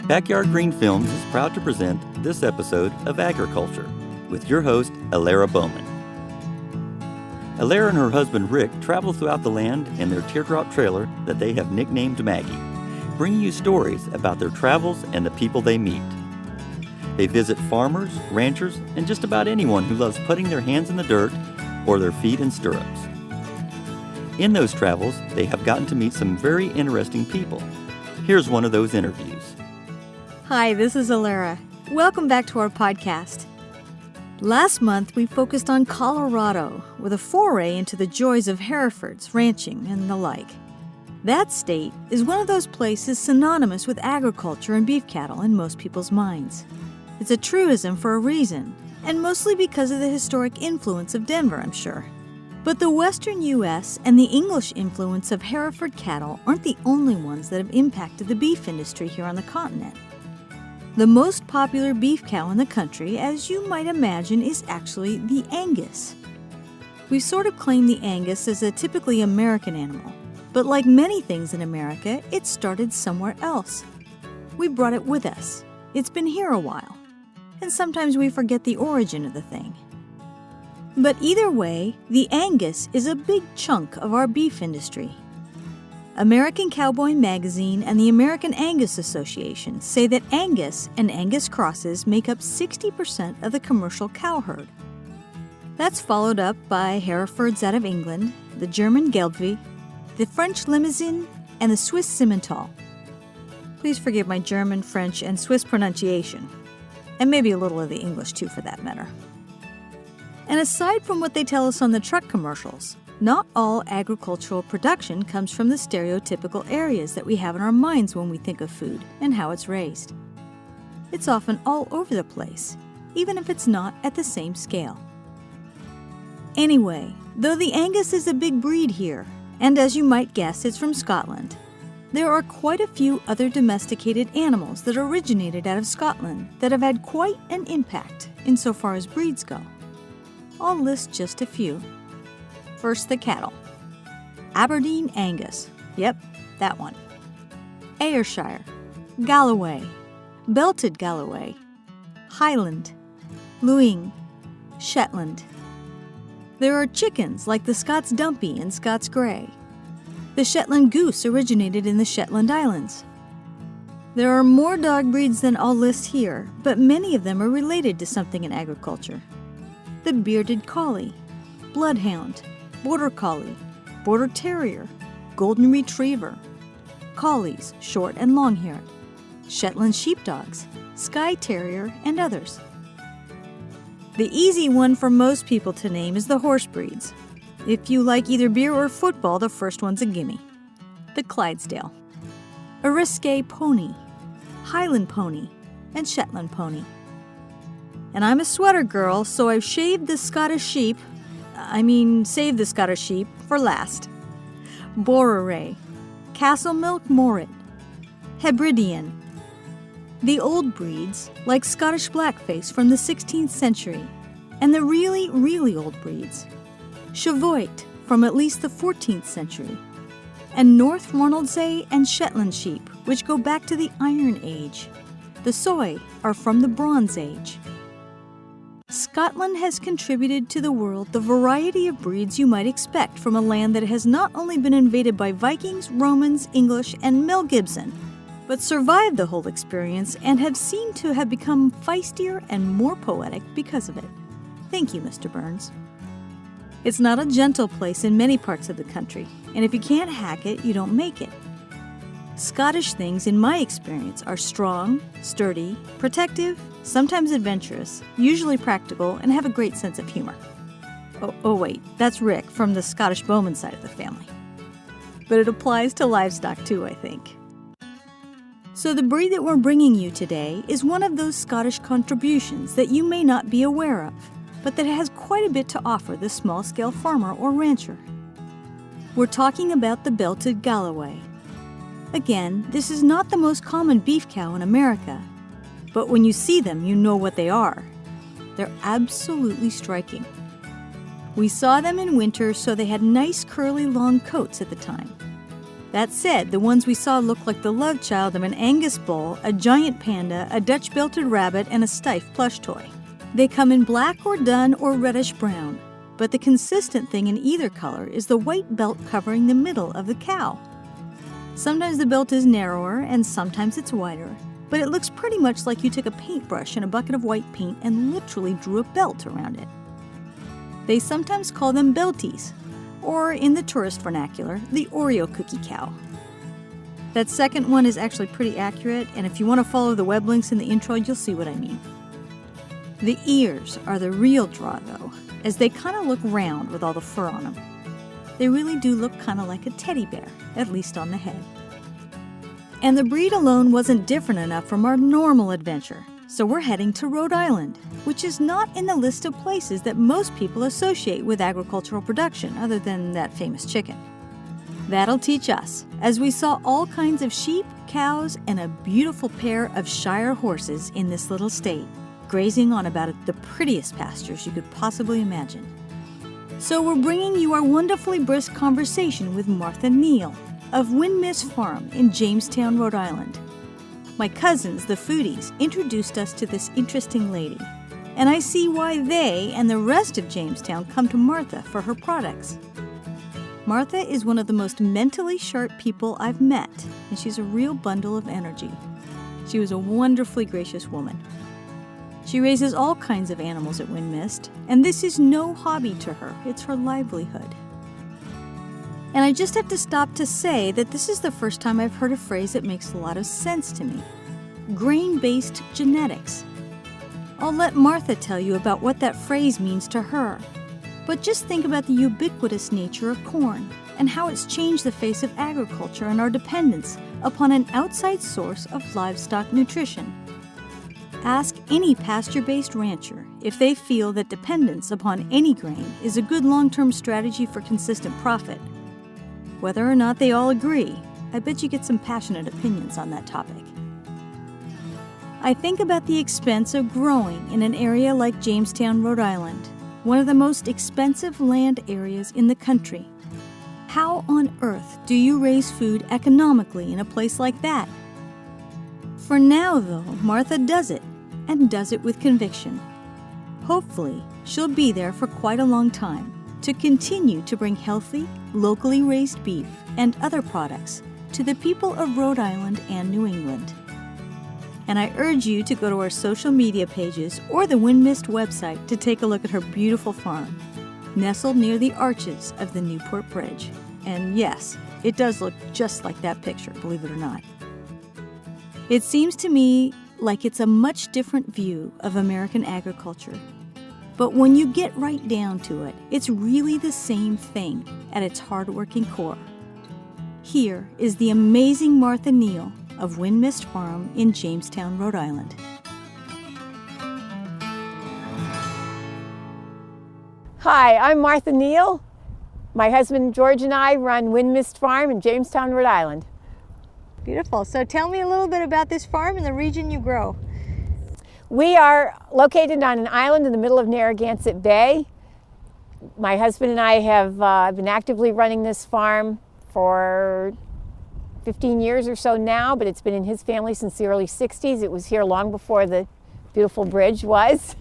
Backyard Green Films is proud to present this episode of Agri-Culture with your host, Alara Bowman. Alara and her husband Rick travel throughout the land in their teardrop trailer that they have nicknamed Maggie, bringing you stories about their travels and the people they meet. They visit farmers, ranchers, and just about anyone who loves putting their hands in the dirt or their feet in stirrups. In those travels, they have gotten to meet some very interesting people. Here's one of those interviews. Hi, this is Alara. Welcome back to our podcast. Last month, we focused on Colorado with a foray into the joys of Herefords, ranching, and the like. That state is one of those places synonymous with agriculture and beef cattle in most people's minds. It's a truism for a reason, and mostly because of the historic influence of Denver, I'm sure. But the western U.S. and the English influence of Hereford cattle aren't the only ones that have impacted the beef industry here on the continent. The most popular beef cow in the country, as you might imagine, is actually the Angus. We sort of claim the Angus as a typically American animal, but like many things in America, it started somewhere else. We brought it with us. It's been here a while, and sometimes we forget the origin of the thing. But either way, the Angus is a big chunk of our beef industry. American Cowboy Magazine and the American Angus Association say that Angus and Angus crosses make up 60% of the commercial cow herd. That's followed up by Herefords out of England, the German Gelbvieh, the French Limousin, and the Swiss Simmental. Please forgive my German, French, and Swiss pronunciation, and maybe a little of the English too for that matter. And aside from what they tell us on the truck commercials, not all agricultural production comes from the stereotypical areas that we have in our minds when we think of food and how it's raised. It's often all over the place, even if it's not at the same scale. Anyway, though the Angus is a big breed here, and as you might guess, it's from Scotland, there are quite a few other domesticated animals that originated out of Scotland that have had quite an impact insofar as breeds go. I'll list just a few. First, the cattle. Aberdeen Angus. Yep, that one. Ayrshire. Galloway. Belted Galloway. Highland. Luing. Shetland. There are chickens like the Scots Dumpy and Scots Grey. The Shetland Goose originated in the Shetland Islands. There are more dog breeds than I'll list here, but many of them are related to something in agriculture. The bearded collie, bloodhound, border collie, border terrier, golden retriever, collies, short and long-haired, Shetland sheepdogs, skye terrier, and others. The easy one for most people to name is the horse breeds. If you like either beer or football, the first one's a gimme. The Clydesdale, Eriskay pony, Highland pony, and Shetland pony. And I'm a sweater girl, so I've saved the Scottish sheep for last. Borere, Castle Milk Morit, Hebridean. The old breeds, like Scottish Blackface from the 16th century, and the really, really old breeds, Chevoit from at least the 14th century, and North Ronaldsay and Shetland sheep, which go back to the Iron Age. The Soy are from the Bronze Age. Scotland has contributed to the world the variety of breeds you might expect from a land that has not only been invaded by Vikings, Romans, English, and Mel Gibson, but survived the whole experience and have seemed to have become feistier and more poetic because of it. Thank you, Mr. Burns. It's not a gentle place in many parts of the country, and if you can't hack it, you don't make it. Scottish things, in my experience, are strong, sturdy, protective, sometimes adventurous, usually practical, and have a great sense of humor. Oh wait, that's Rick from the Scottish Bowman side of the family. But it applies to livestock too, I think. So the breed that we're bringing you today is one of those Scottish contributions that you may not be aware of, but that has quite a bit to offer the small-scale farmer or rancher. We're talking about the Belted Galloway. Again, this is not the most common beef cow in America, but when you see them, you know what they are. They're absolutely striking. We saw them in winter, so they had nice curly long coats at the time. That said, the ones we saw look like the love child of an Angus bull, a giant panda, a Dutch-belted rabbit, and a stiff plush toy. They come in black or dun or reddish-brown, but the consistent thing in either color is the white belt covering the middle of the cow. Sometimes the belt is narrower and sometimes it's wider, but it looks pretty much like you took a paintbrush and a bucket of white paint and literally drew a belt around it. They sometimes call them belties, or in the tourist vernacular, the Oreo cookie cow. That second one is actually pretty accurate, and if you want to follow the web links in the intro, you'll see what I mean. The ears are the real draw, though, as they kind of look round with all the fur on them. They really do look kind of like a teddy bear, at least on the head. And the breed alone wasn't different enough from our normal adventure, so we're heading to Rhode Island, which is not in the list of places that most people associate with agricultural production, other than that famous chicken. That'll teach us, as we saw all kinds of sheep, cows, and a beautiful pair of Shire horses in this little state, grazing on about the prettiest pastures you could possibly imagine. So we're bringing you our wonderfully brisk conversation with Martha Neal of Windmist Farm in Jamestown, Rhode Island. My cousins, the foodies, introduced us to this interesting lady, and I see why they and the rest of Jamestown come to Martha for her products. Martha is one of the most mentally sharp people I've met, and she's a real bundle of energy. She was a wonderfully gracious woman. She raises all kinds of animals at Windmist, and this is no hobby to her, it's her livelihood. And I just have to stop to say that this is the first time I've heard a phrase that makes a lot of sense to me. Grain-based genetics. I'll let Martha tell you about what that phrase means to her. But just think about the ubiquitous nature of corn and how it's changed the face of agriculture and our dependence upon an outside source of livestock nutrition. Ask any pasture-based rancher if they feel that dependence upon any grain is a good long-term strategy for consistent profit. Whether or not they all agree, I bet you get some passionate opinions on that topic. I think about the expense of growing in an area like Jamestown, Rhode Island, one of the most expensive land areas in the country. How on earth do you raise food economically in a place like that? For now, though, Martha does it, and does it with conviction. Hopefully, she'll be there for quite a long time to continue to bring healthy, locally raised beef and other products to the people of Rhode Island and New England. And I urge you to go to our social media pages or the Windmist website to take a look at her beautiful farm, nestled near the arches of the Newport Bridge. And yes, it does look just like that picture, believe it or not. It seems to me like it's a much different view of American agriculture. But when you get right down to it, it's really the same thing at its hard-working core. Here is the amazing Martha Neal of Windmist Farm in Jamestown, Rhode Island. Hi, I'm Martha Neal. My husband George and I run Windmist Farm in Jamestown, Rhode Island. Beautiful. So tell me a little bit about this farm and the region you grow. We are located on an island in the middle of Narragansett Bay. My husband and I have been actively running this farm for 15 years or so now, but it's been in his family since the early 60s. It was here long before the beautiful bridge was,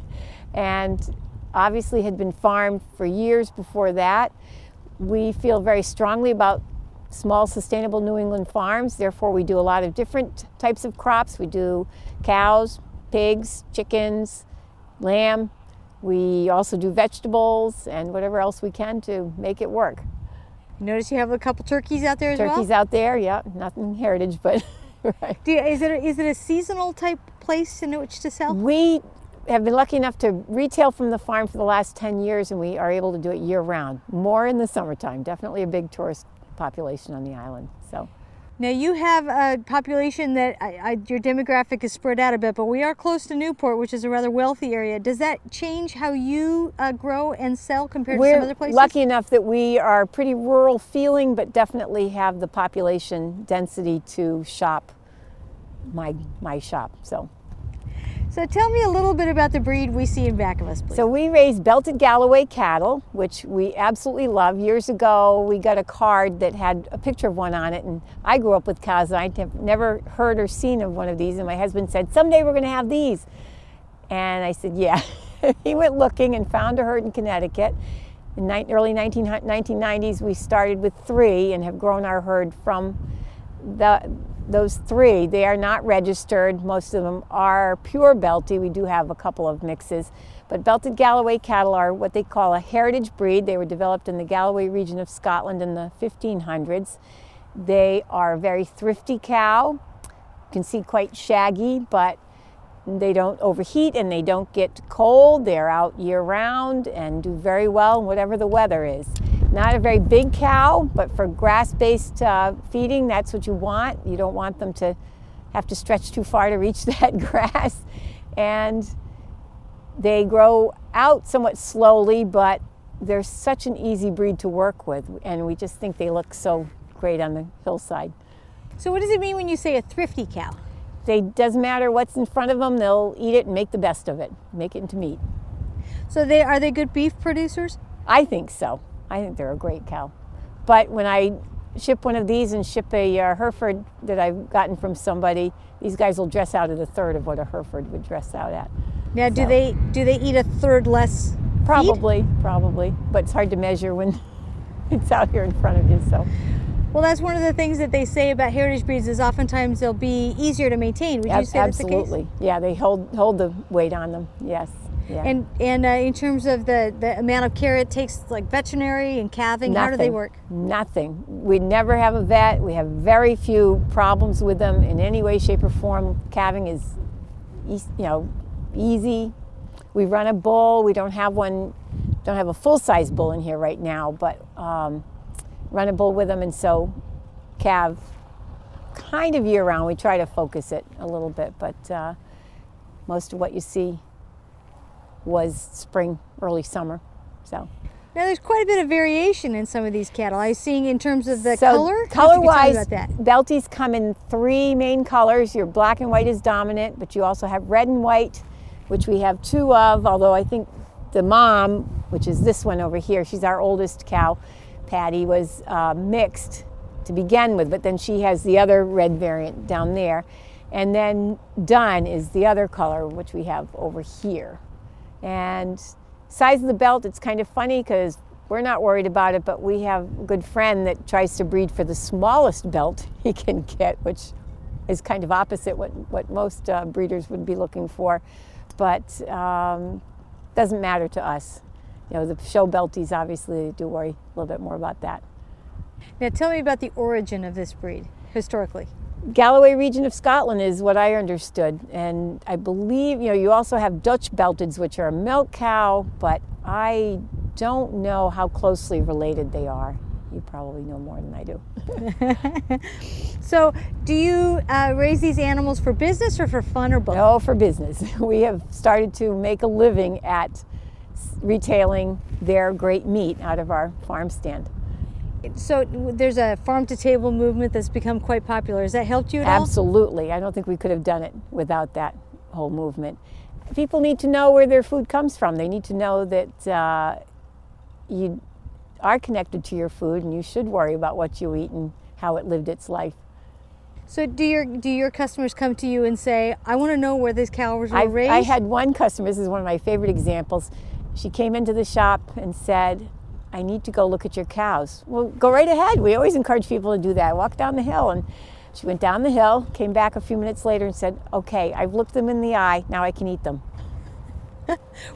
and obviously had been farmed for years before that. We feel very strongly about small, sustainable New England farms. Therefore, we do a lot of different types of crops. We do cows, pigs, chickens, lamb. We also do vegetables and whatever else we can to make it work. Notice you have a couple turkeys out there as well? Turkeys out there, yeah. Nothing heritage, but right. Is it a seasonal type place in which to sell? We have been lucky enough to retail from the farm for the last 10 years, and we are able to do it year-round. More in the summertime. Definitely a big tourist population on the island. So. Now you have a population that your demographic is spread out a bit, but we are close to Newport, which is a rather wealthy area. Does that change how you grow and sell compared to some other places? We're lucky enough that we are pretty rural feeling, but definitely have the population density to shop my shop. So tell me a little bit about the breed we see in back of us, please. So we raise belted Galloway cattle, which we absolutely love. Years ago, we got a card that had a picture of one on it, and I grew up with cows, and I'd never heard or seen of one of these, and my husband said, someday we're going to have these. And I said, yeah. He went looking and found a herd in Connecticut. In early 1990s, we started with 3 and have grown our herd from those 3. They are not registered. Most of them are pure Belty. We do have a couple of mixes. But belted Galloway cattle are what they call a heritage breed. They were developed in the Galloway region of Scotland in the 1500s. They are a very thrifty cow. You can see quite shaggy, but they don't overheat and they don't get cold. They're out year-round and do very well in whatever the weather is. Not a very big cow, but for grass-based feeding, that's what you want. You don't want them to have to stretch too far to reach that grass. And they grow out somewhat slowly, but they're such an easy breed to work with, and we just think they look so great on the hillside. So what does it mean when you say a thrifty cow? Doesn't matter what's in front of them, they'll eat it and make the best of it, make it into meat. So are they good beef producers? I think so. I think they're a great cow. But when I ship one of these and ship a Hereford that I've gotten from somebody, these guys will dress out at a third of what a Hereford would dress out at. Now, do they eat a third less Probably, but it's hard to measure when it's out here in front of you. So. Well, that's one of the things that they say about heritage breeds is oftentimes they'll be easier to maintain. Would you say that's the case? Absolutely. Yeah, they hold the weight on them. Yes. Yeah. And in terms of the amount of care it takes, like veterinary and calving, how do they work? Nothing. We never have a vet. We have very few problems with them in any way, shape, or form. Calving is, easy. We run a bull. We don't have a full-size bull in here right now, but run a bull with them, and so calve kind of year-round. We try to focus it a little bit, but most of what you see was spring, early summer. So now there's quite a bit of variation in some of these cattle. I was seeing in terms of the color. Color-wise, Belties come in 3 main colors. Your black and white is dominant, but you also have red and white, which we have 2 of, although I think the mom, which is this one over here, she's our oldest cow, Patty, was mixed to begin with, but then she has the other red variant down there. And then dun is the other color, which we have over here. And size of the belt, it's kind of funny because we're not worried about it, but we have a good friend that tries to breed for the smallest belt he can get, which is kind of opposite what most breeders would be looking for. But doesn't matter to us. The show Belties, obviously, do worry a little bit more about that. Now tell me about the origin of this breed, historically. Galloway region of Scotland is what I understood. And I believe, you also have Dutch Belteds, which are a milk cow, but I don't know how closely related they are. You probably know more than I do. So do you raise these animals for business or for fun or both? No, for business. We have started to make a living at retailing their great meat out of our farm stand. So there's a farm-to-table movement that's become quite popular. Has that helped you at all? Absolutely. I don't think we could have done it without that whole movement. People need to know where their food comes from. They need to know that you are connected to your food, and you should worry about what you eat and how it lived its life. So do your customers come to you and say, I want to know where these cows were raised? I had one customer, this is one of my favorite examples. She came into the shop and said, I need to go look at your cows. Well, go right ahead. We always encourage people to do that. Walk down the hill. And she went down the hill, came back a few minutes later and said, okay, I've looked them in the eye. Now I can eat them.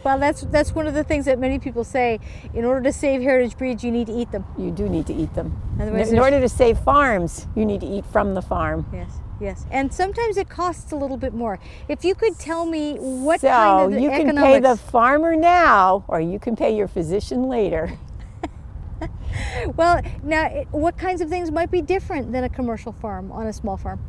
Well, that's one of the things that many people say. In order to save heritage breeds, you need to eat them. You do need to eat them. Otherwise, in order to save farms, you need to eat from the farm. Yes. And sometimes it costs a little bit more. If you could tell me what kind of you can pay the farmer now, or you can pay your physician later. Well, now, what kinds of things might be different than a commercial farm on a small farm?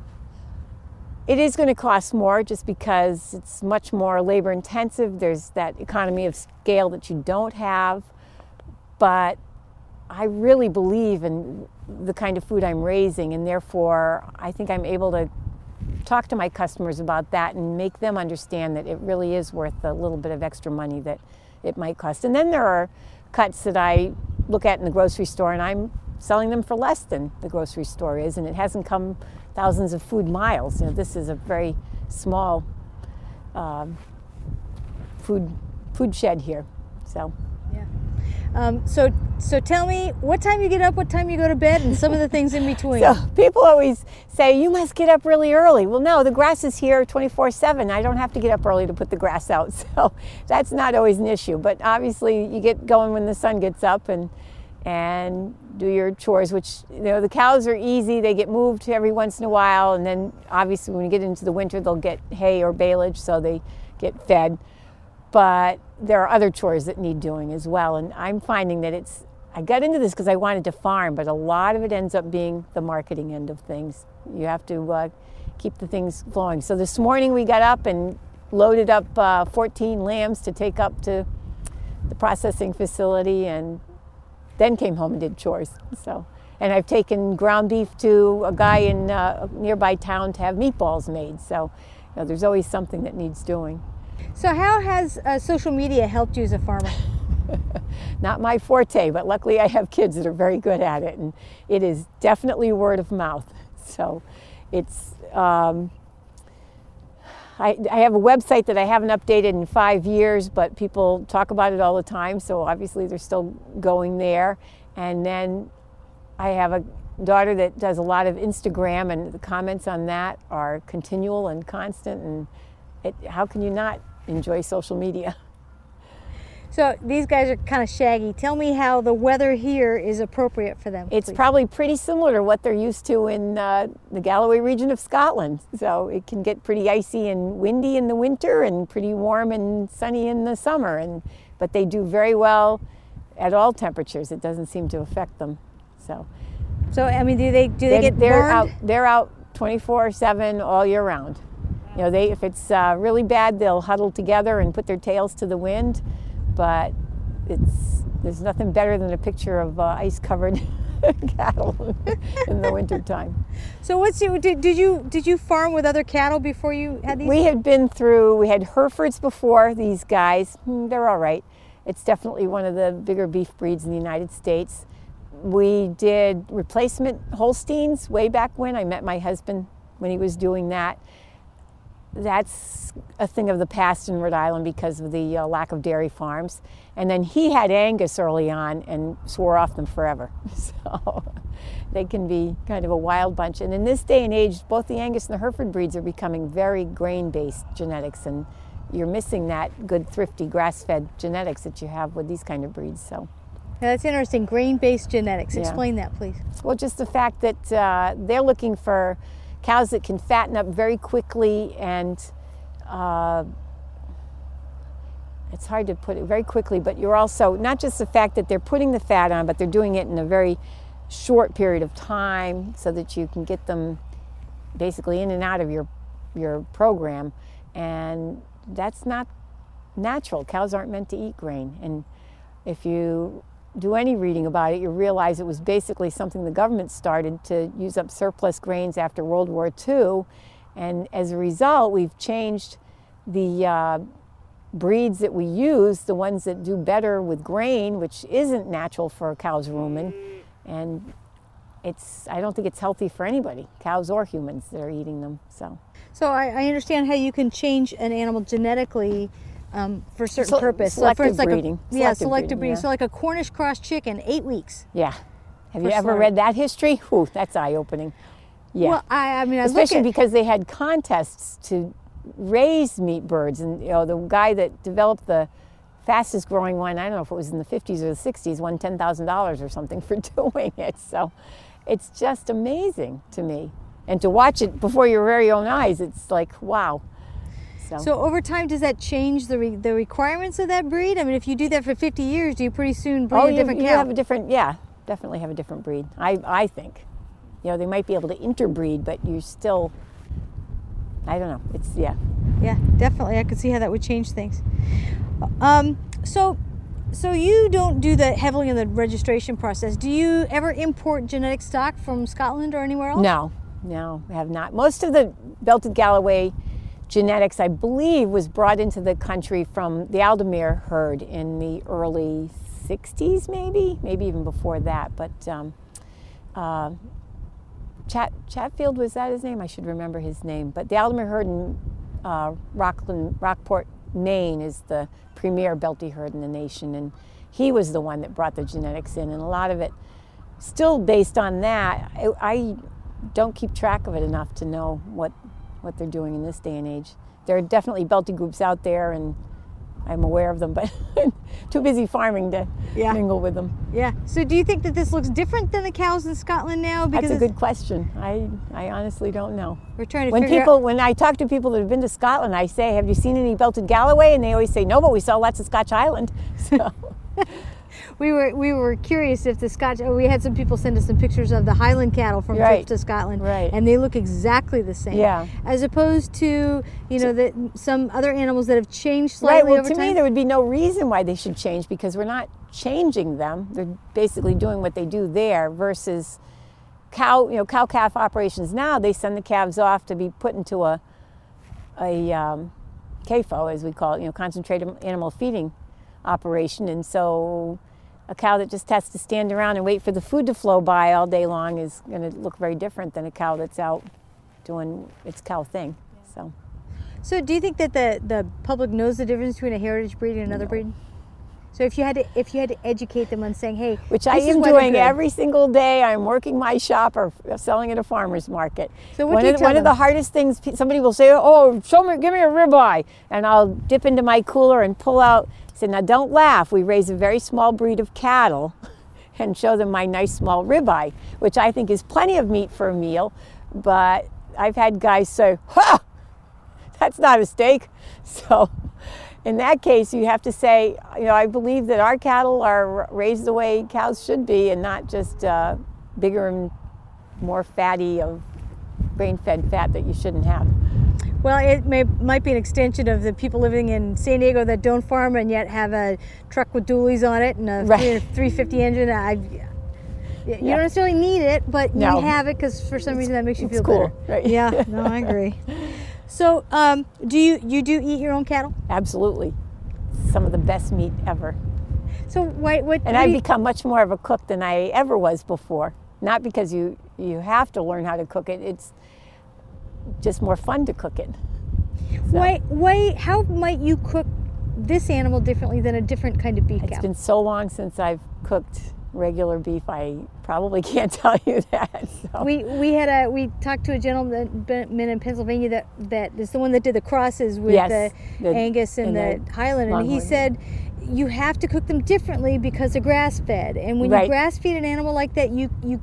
It is going to cost more just because it's much more labor intensive. There's that economy of scale that you don't have. But I really believe in the kind of food I'm raising, and therefore I think I'm able to talk to my customers about that and make them understand that it really is worth the little bit of extra money that it might cost. And then there are cuts that I look at in the grocery store, and I'm selling them for less than the grocery store is, and it hasn't come thousands of food miles. This is a very small food shed here. So. So tell me, what time you get up, what time you go to bed, and some of the things in between. So people always say, you must get up really early. Well, no, the grass is here 24/7. I don't have to get up early to put the grass out. So that's not always an issue. But obviously you get going when the sun gets up and do your chores, which, the cows are easy. They get moved every once in a while. And then obviously when you get into the winter, they'll get hay or baleage, so they get fed. But there are other chores that need doing as well. And I'm finding that I got into this because I wanted to farm, but a lot of it ends up being the marketing end of things. You have to keep the things flowing. So this morning we got up and loaded up 14 lambs to take up to the processing facility, and then came home and did chores. And I've taken ground beef to a guy in a nearby town to have meatballs made. So there's always something that needs doing. So how has social media helped you as a farmer? Not my forte, but luckily I have kids that are very good at it, and it is definitely word of mouth. So it's, I have a website that I haven't updated in 5 years, but people talk about it all the time, so obviously they're still going there. And then I have a daughter that does a lot of Instagram, and the comments on that are continual and constant, and how can you not enjoy social media? So these guys are kind of shaggy. Tell me how the weather here is appropriate for them. It's please. probably pretty similar to what they're used to in the Galloway region of Scotland. So it can get pretty icy and windy in the winter and pretty warm and sunny in the summer. But they do very well at all temperatures. It doesn't seem to affect them. So I mean, do they get burned? They're out 24/7 all year round. If it's really bad, they'll huddle together and put their tails to the wind. But there's nothing better than a picture of ice-covered cattle in the wintertime. So did you farm with other cattle before you had these? We had Herefords before these guys. They're all right. It's definitely one of the bigger beef breeds in the United States. We did replacement Holsteins way back when. I met my husband when he was doing that. That's a thing of the past in Rhode Island because of the lack of dairy farms. And then he had Angus early on and swore off them forever. So they can be kind of a wild bunch. And in this day and age, both the Angus and the Hereford breeds are becoming very grain-based genetics, and you're missing that good, thrifty, grass-fed genetics that you have with these kind of breeds. So. Yeah, that's interesting, grain-based genetics. Explain that, please. Well, just the fact that they're looking for cows that can fatten up very quickly, and it's hard to put it very quickly, but you're also, not just the fact that they're putting the fat on, but they're doing it in a very short period of time so that you can get them basically in and out of your program. And that's not natural. Cows aren't meant to eat grain. And if you do any reading about it, you realize it was basically something the government started to use up surplus grains after World War II. And as a result, we've changed the breeds that we use, the ones that do better with grain, which isn't natural for a cow's rumen. And I don't think it's healthy for anybody, cows or humans that are eating them. So I understand how you can change an animal genetically for a certain purpose. Selective so breeding. Selective breeding. Yeah. So like a Cornish cross chicken, 8 weeks. Yeah. Have you ever read that history? Whew, that's eye-opening. Yeah. Well, I mean, especially because they had contests to raise meat birds, and the guy that developed the fastest growing one, I don't know if it was in the 50s or the 60s, won $10,000 or something for doing it. So it's just amazing to me. And to watch it before your very own eyes, it's like, wow. So over time, does that change the requirements of that breed? I mean, if you do that for 50 years, do you pretty soon breed a different cow? You have a different, definitely have a different breed, I think. They might be able to interbreed, but you still, I don't know, it's, yeah. Yeah, definitely, I could see how that would change things. So you don't do that heavily in the registration process. Do you ever import genetic stock from Scotland or anywhere else? No, we have not. Most of the belted Galloway genetics, I believe, was brought into the country from the Aldermere herd in the early 60s, maybe even before that. But Chatfield, was that his name? I should remember his name. But the Aldermere herd in Rockport, Maine is the premier belty herd in the nation, and he was the one that brought the genetics in, and a lot of it still based on that. I don't keep track of it enough to know what they're doing in this day and age. There are definitely belty groups out there, and I'm aware of them, but too busy farming to mingle with them. Yeah. So do you think that this looks different than the cows in Scotland now? Because that's a good question. I honestly don't know. We're trying to figure out. When I talk to people that have been to Scotland, I say, have you seen any belted Galloway? And they always say, no, but we saw lots of Scotch Highland. So. We were curious if the Scotch. We had some people send us some pictures of the Highland cattle from trips to Scotland, and they look exactly the same. Yeah. As opposed to some other animals that have changed slightly over time. To me, there would be no reason why they should change, because we're not changing them. They're basically doing what they do there. Versus cow-calf operations now, they send the calves off to be put into a CAFO, as we call it, concentrated animal feeding operation, and so a cow that just has to stand around and wait for the food to flow by all day long is going to look very different than a cow that's out doing its cow thing. So do you think that the public knows the difference between a heritage breed and another breed? So if you had to educate them on saying, hey, which I am doing every single day, I'm working my shop or selling at a farmer's market. So one of the hardest things, somebody will say, oh, give me a ribeye, and I'll dip into my cooler and pull out. I said, now don't laugh. We raise a very small breed of cattle, and show them my nice small ribeye, which I think is plenty of meat for a meal. But I've had guys say, ha, that's not a steak. So in that case, you have to say, I believe that our cattle are raised the way cows should be, and not just bigger and more fatty of grain-fed fat that you shouldn't have. Well, it might be an extension of the people living in San Diego that don't farm and yet have a truck with dualies on it and a 350 engine. You don't necessarily need it, but you have it because for some reason that makes you feel cool, better. Right? Yeah, no, I agree. So, do you eat your own cattle? Absolutely, some of the best meat ever. So what? And I've become much more of a cook than I ever was before. Not because you have to learn how to cook it. It's just more fun to cook it. So. How might you cook this animal differently than a different kind of beef cow? It's been so long since I've cooked regular beef, I probably can't tell you that. So. We talked to a gentleman in Pennsylvania that is the one that did the crosses with the Angus and the Highland, and he said you have to cook them differently because they're grass fed, and when you grass feed an animal like that,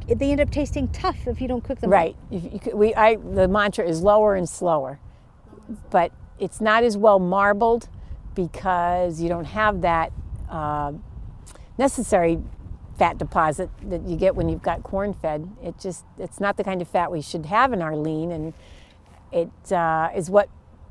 they end up tasting tough if you don't cook them right. The mantra is lower and slower, but it's not as well marbled because you don't have that necessary fat deposit that you get when you've got corn fed. It's not the kind of fat we should have in our lean, and it is what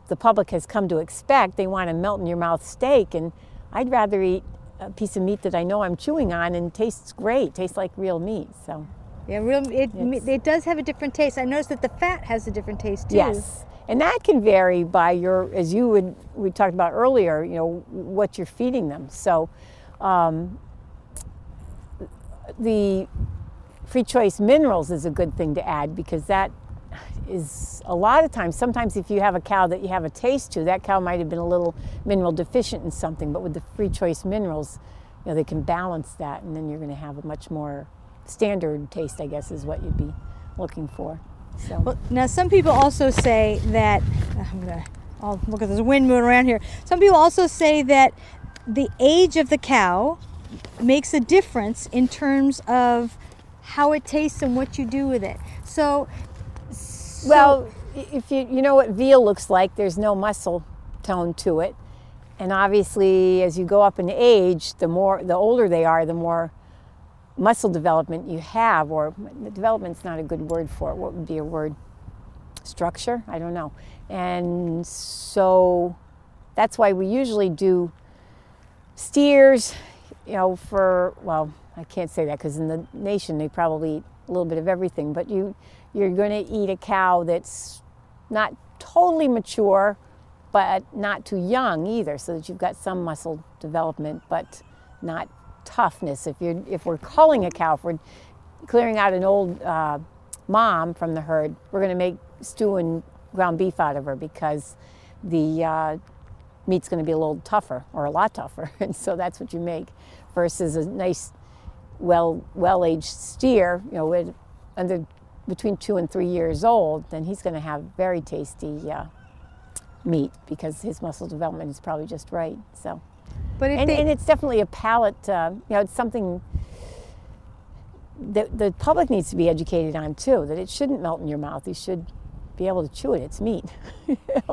the public has come to expect. They want a melt in your mouth steak, and I'd rather eat a piece of meat that I know I'm chewing on and tastes great, tastes like real meat. So yeah, it does have a different taste. I noticed that the fat has a different taste too. Yes, and that can vary by we talked about earlier, what you're feeding them. So the free choice minerals is a good thing to add, because that is a lot of times, sometimes if you have a cow that you have a taste to, that cow might have been a little mineral deficient in something, but with the free choice minerals, they can balance that, and then you're going to have a much more standard taste, I guess, is what you'd be looking for. So. Well, now some people also say that, I'll look at this wind moving around here. Some people also say that the age of the cow makes a difference in terms of how it tastes and what you do with it. So well, if you know what veal looks like, there's no muscle tone to it. And obviously, as you go up in age, the older they are, the more muscle development you have, or development's not a good word for it. What would be a word? Structure? I don't know. And so that's why we usually do steers, I can't say that because in the nation they probably eat a little bit of everything, but you you're going to eat a cow that's not totally mature, but not too young either, so that you've got some muscle development, but not toughness. If we're culling a cow, if we're clearing out an old mom from the herd, we're going to make stew and ground beef out of her because the meat's going to be a little tougher, or a lot tougher, and so that's what you make, versus a nice, well-aged steer, with between 2 and 3 years old. Then he's going to have very tasty meat because his muscle development is probably just right. So, But if and it's definitely a palate. It's something that the public needs to be educated on too. That it shouldn't melt in your mouth. You should be able to chew it. It's meat.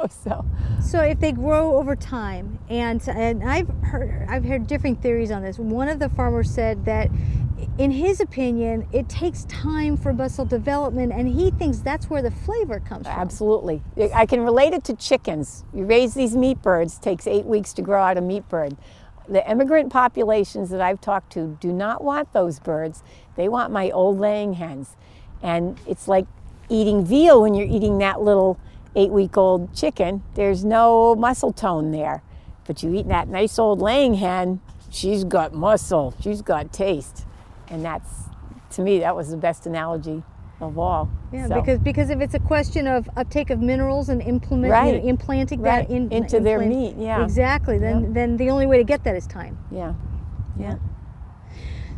So if they grow over time, and I've heard different theories on this. One of the farmers said that, in his opinion, it takes time for muscle development, and he thinks that's where the flavor comes from. Absolutely. I can relate it to chickens. You raise these meat birds, it takes 8 weeks to grow out a meat bird. The immigrant populations that I've talked to do not want those birds. They want my old laying hens. And it's like eating veal when you're eating that little 8-week-old chicken. There's no muscle tone there. But you eat that nice old laying hen, she's got muscle, she's got taste. And that's, to me, that was the best analogy of all. Yeah, because if it's a question of uptake of minerals and implanting that into their meat, yeah. Exactly. Then the only way to get that is time. Yeah.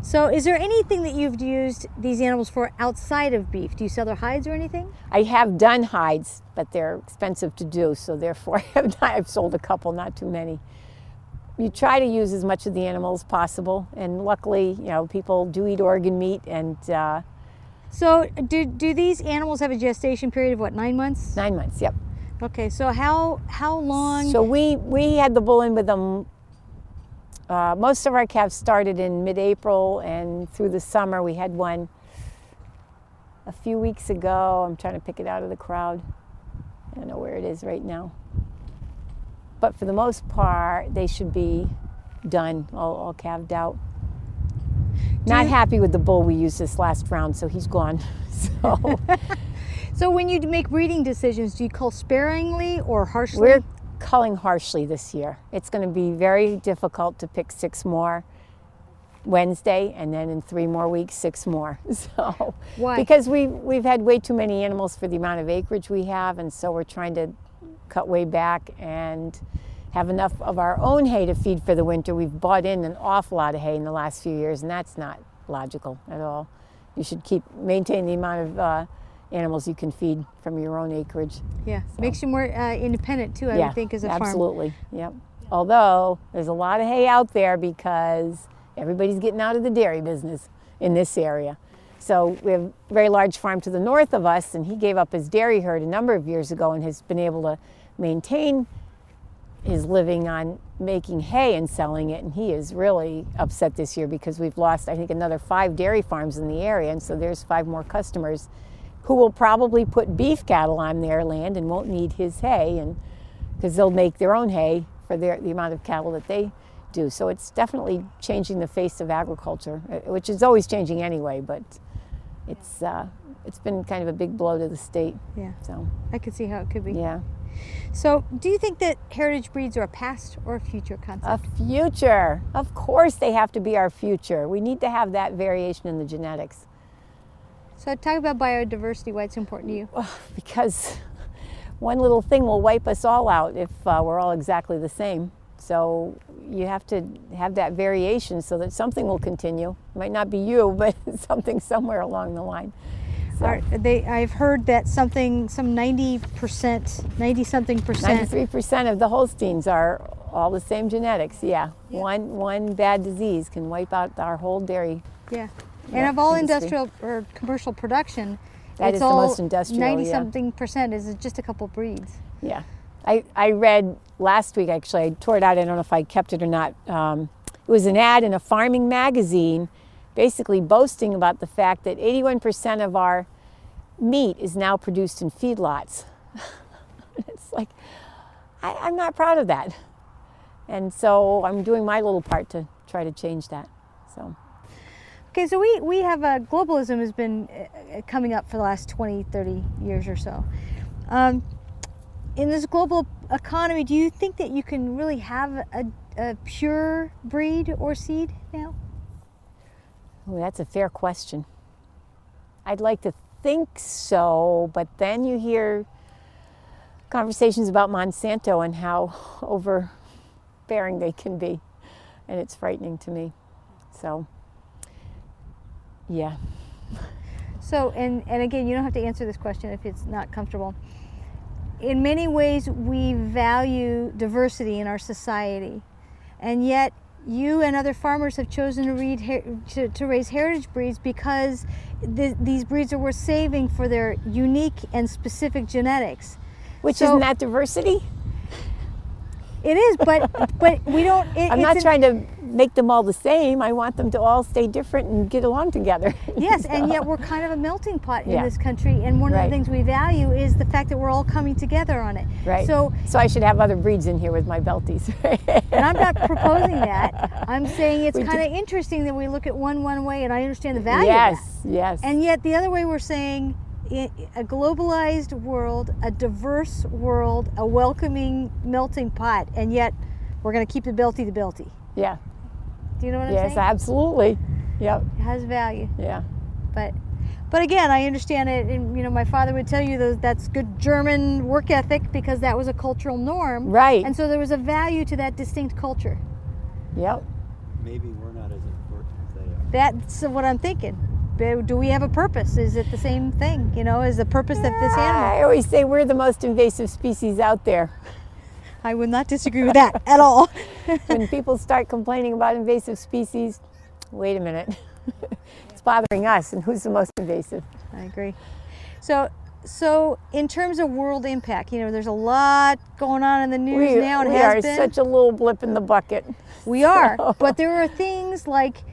So is there anything that you've used these animals for outside of beef? Do you sell their hides or anything? I have done hides, but they're expensive to do, so therefore I've sold a couple, not too many. You try to use as much of the animal as possible, and luckily, people do eat organ meat. And so, do these animals have a gestation period of 9 months? 9 months, yep. Okay, so how long? So we had the bull in with them. Most of our calves started in mid-April, and through the summer we had one a few weeks ago. I'm trying to pick it out of the crowd. I don't know where it is right now. But for the most part, they should be done, all calved out. Not happy with the bull we used this last round, so he's gone. So when you make breeding decisions, do you cull sparingly or harshly? We're culling harshly this year. It's going to be very difficult to pick 6 more Wednesday, and then in 3 more weeks, 6 more. So why? Because we've had way too many animals for the amount of acreage we have, and so we're trying to cut way back and have enough of our own hay to feed for the winter. We've bought in an awful lot of hay in the last few years, and that's not logical at all. You should maintain the amount of animals you can feed from your own acreage. Yeah, so. Makes you more independent too, I would think, as a farm. Absolutely, yep. Although there's a lot of hay out there because everybody's getting out of the dairy business in this area. So we have a very large farm to the north of us, and he gave up his dairy herd a number of years ago and has been able to maintain his living on making hay and selling it. And he is really upset this year because we've lost, I think, another 5 dairy farms in the area, and so there's 5 more customers who will probably put beef cattle on their land and won't need his hay, and because they'll make their own hay for the amount of cattle that they do. So it's definitely changing the face of agriculture, which is always changing anyway, but it's been kind of a big blow to the state. Yeah. So I could see how it could be. Yeah. So do you think that heritage breeds are a past or a future concept? A future. Of course they have to be our future. We need to have that variation in the genetics. So talk about biodiversity, why it's important to you. Because one little thing will wipe us all out if we're all exactly the same. So you have to have that variation so that something will continue. It might not be you, but something somewhere along the line. So. I've heard that some 90%, 90-something percent. 93% of the Holsteins are all the same genetics, yeah. One bad disease can wipe out our whole dairy. Yeah. And of all industrial or commercial production, that is the most industrial, 90-something percent is just a couple breeds. Yeah. I read last week, actually, I tore it out, I don't know if I kept it or not. It was an ad in a farming magazine basically boasting about the fact that 81% of our meat is now produced in feedlots. It's like, I'm not proud of that. And so I'm doing my little part to try to change that. So. Okay, so we have globalism has been coming up for the last 20, 30 years or so. In this global economy, do you think that you can really have a pure breed or seed now? Oh, that's a fair question. I'd like to think so, but then you hear conversations about Monsanto and how overbearing they can be, and it's frightening to me. So, yeah. So, and again, you don't have to answer this question if it's not comfortable. In many ways, we value diversity in our society, and yet you and other farmers have chosen to raise heritage breeds because these breeds are worth saving for their unique and specific genetics. Isn't that diversity? It is, but we don't. I'm not trying to make them all the same. I want them to all stay different and get along together. Yes, and yet we're kind of a melting pot in Yeah. this country, and one of Right. the things we value is the fact that we're all coming together on it. Right. So I should have other breeds in here with my Belties. and I'm not proposing that. I'm saying it's We kind of interesting that we look at one way, and I understand the value Yes, of that. yes. And yet the other way we're saying a globalized world, a diverse world, a welcoming melting pot, and yet we're going to keep the Belty. Yeah. Do you know what I'm Yes, saying? absolutely. Yep. It has value. Yeah. But again, I understand it, and my father would tell you that's good German work ethic because that was a cultural norm. Right. And so there was a value to that distinct culture. Yep. Maybe we're not as important as they are. That's what I'm thinking. Do we have a purpose? Is it the same thing? Is the purpose that this animal? I always say we're the most invasive species out there. I would not disagree with that at all. When people start complaining about invasive species, wait a minute. It's bothering us, and who's the most invasive? I agree. So in terms of world impact, there's a lot going on in the news now. And we has are been. such a little blip in the bucket. We are, but there are things like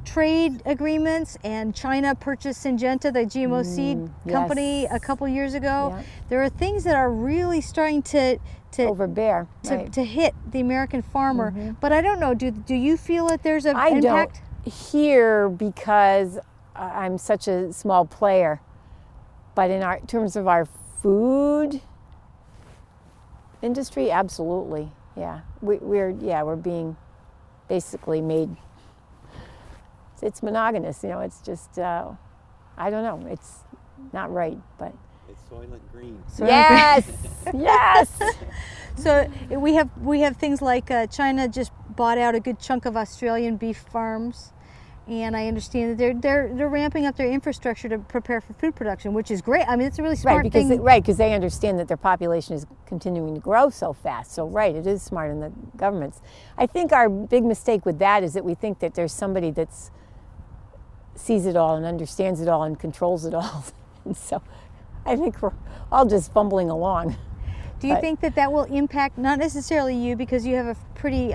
trade agreements, and China purchased Syngenta, the GMO seed company, yes. a couple years ago. Yeah. There are things that are really starting to Overbear. Right. to hit the American farmer. But I don't know. Do you feel that there's an I impact? don't here because I'm such a small player. But in terms of our food industry, absolutely. Yeah, we're being basically made. It's monogamous, It's just I don't know. It's not right, but It's Soylent Green. yes, yes. So we have things like China just bought out a good chunk of Australian beef farms, and I understand that they're ramping up their infrastructure to prepare for food production, which is great. I mean, it's a really smart thing. Because they understand that their population is continuing to grow so fast. So it is smart in the governments. I think our big mistake with that is that we think that there's somebody that's sees it all and understands it all and controls it all. And so I think we're all just fumbling along. Do you think that will impact, not necessarily you, because you have a pretty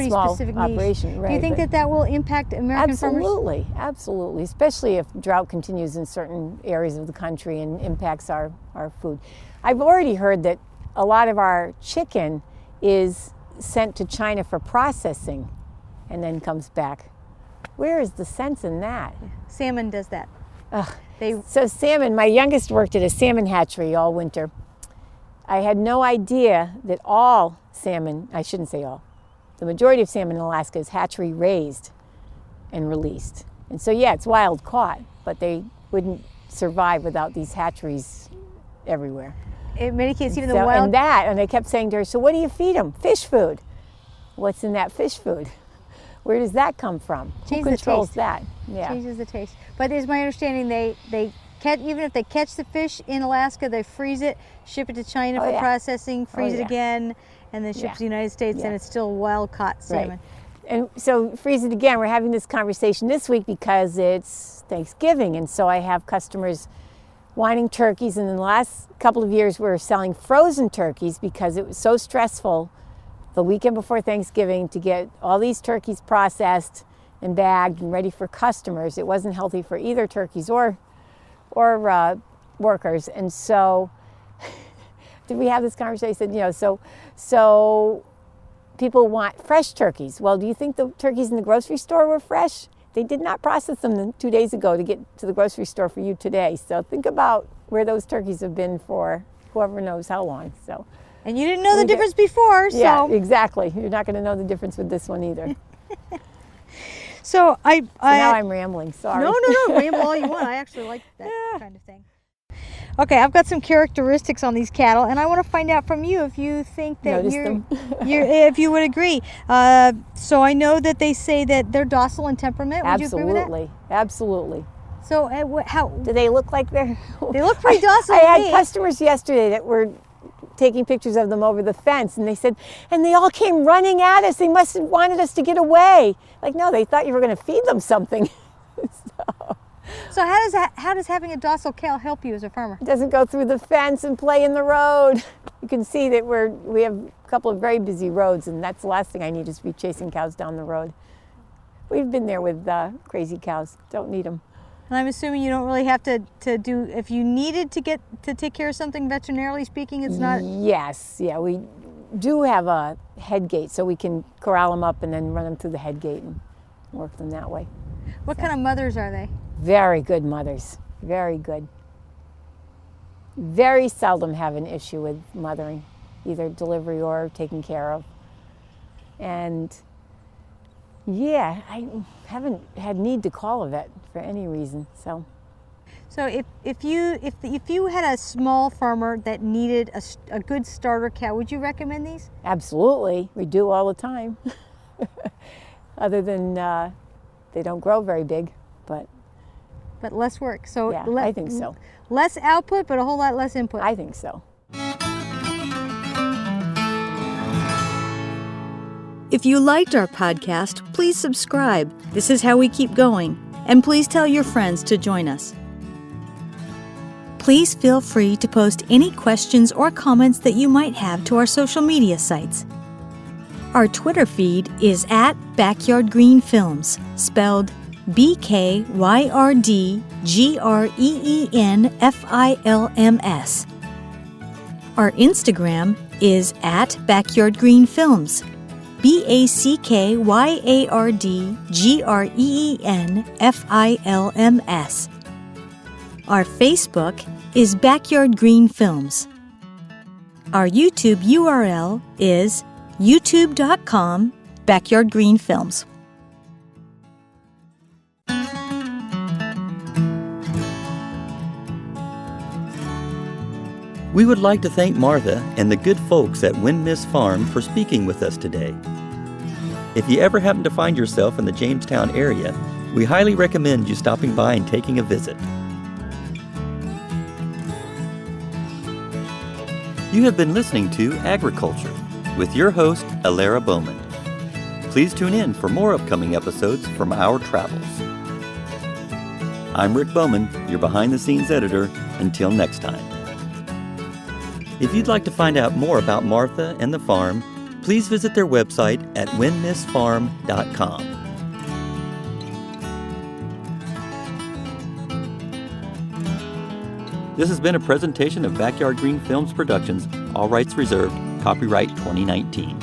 small specific niche. operation, Do you think that will impact American farmers? Absolutely, especially if drought continues in certain areas of the country and impacts our food. I've already heard that a lot of our chicken is sent to China for processing and then comes back. Where is the sense in that? Salmon does that. So salmon, my youngest worked at a salmon hatchery all winter. I had no idea that all salmon, I shouldn't say all, the majority of salmon in Alaska is hatchery raised and released. And so it's wild caught, but they wouldn't survive without these hatcheries everywhere. In many cases, even the wild... And they kept saying to her, so what do you feed them? Fish food. What's in that fish food? Where does that come from? Who controls that? Yeah. Changes the taste. But it's my understanding they catch, even if they catch the fish in Alaska, they freeze it, ship it to China for processing, freeze it again, and then ship to the United States, and it's still wild caught salmon. Right. And so freeze it again. We're having this conversation this week because it's Thanksgiving, and so I have customers wanting turkeys, and in the last couple of years we're selling frozen turkeys because it was so stressful the weekend before Thanksgiving to get all these turkeys processed and bagged and ready for customers. It wasn't healthy for either turkeys or workers. And so did we have this conversation? So people want fresh turkeys. Well, do you think the turkeys in the grocery store were fresh? they did not process them 2 days ago to get to the grocery store for you today. So think about where those turkeys have been for whoever knows how long. So. And you didn't know the difference before, so. Yeah, exactly. You're not going to know the difference with this one either. So now I'm rambling, sorry. No, ramble all you want. I actually like that kind of thing. Okay, I've got some characteristics on these cattle, and I want to find out from you if you think that if you would agree. So I know that they say that they're docile in temperament. Would you agree with that? Absolutely. So how do they look like they're? They look pretty docile. I had customers yesterday that were taking pictures of them over the fence, and they said, and they all came running at us. They must have wanted us to get away. Like, no, they thought you were going to feed them something. So how does having a docile cow help you as a farmer? It doesn't go through the fence and play in the road. You can see that we have a couple of very busy roads, and that's the last thing I need is to be chasing cows down the road. We've been there with crazy cows. Don't need them. And I'm assuming you don't really have to do, if you needed to take care of something veterinarily speaking, it's not? Yes, yeah, we do have a head gate, so we can corral them up and then run them through the head gate and work them that way. What kind of mothers are they? Very good mothers, very good. Very seldom have an issue with mothering, either delivery or taken care of. And yeah, I haven't had need to call a vet for any reason, so. So if you had a small farmer that needed a good starter cow, would you recommend these? Absolutely, we do all the time. Other than they don't grow very big, but less work. So yeah, I think so. Less output, but a whole lot less input. I think so. If you liked our podcast, please subscribe. This is how we keep going. And please tell your friends to join us. Please feel free to post any questions or comments that you might have to our social media sites. Our Twitter feed is at Backyard Green Films, spelled BKYRDGREENFILMS. Our Instagram is at Backyard Green Films, BACKYARDGREENFILMS. Our Facebook is Backyard Green Films. Our YouTube URL is youtube.com/Backyard Green Films. We would like to thank Martha and the good folks at Windmist Farm for speaking with us today. If you ever happen to find yourself in the Jamestown area, we highly recommend you stopping by and taking a visit. You have been listening to Agri-Culture with your host, Alara Bowman. Please tune in for more upcoming episodes from our travels. I'm Rick Bowman, your behind-the-scenes editor. Until next time. If you'd like to find out more about Martha and the farm, please visit their website at windmistfarm.com. This has been a presentation of Backyard Green Films Productions, all rights reserved, copyright 2019.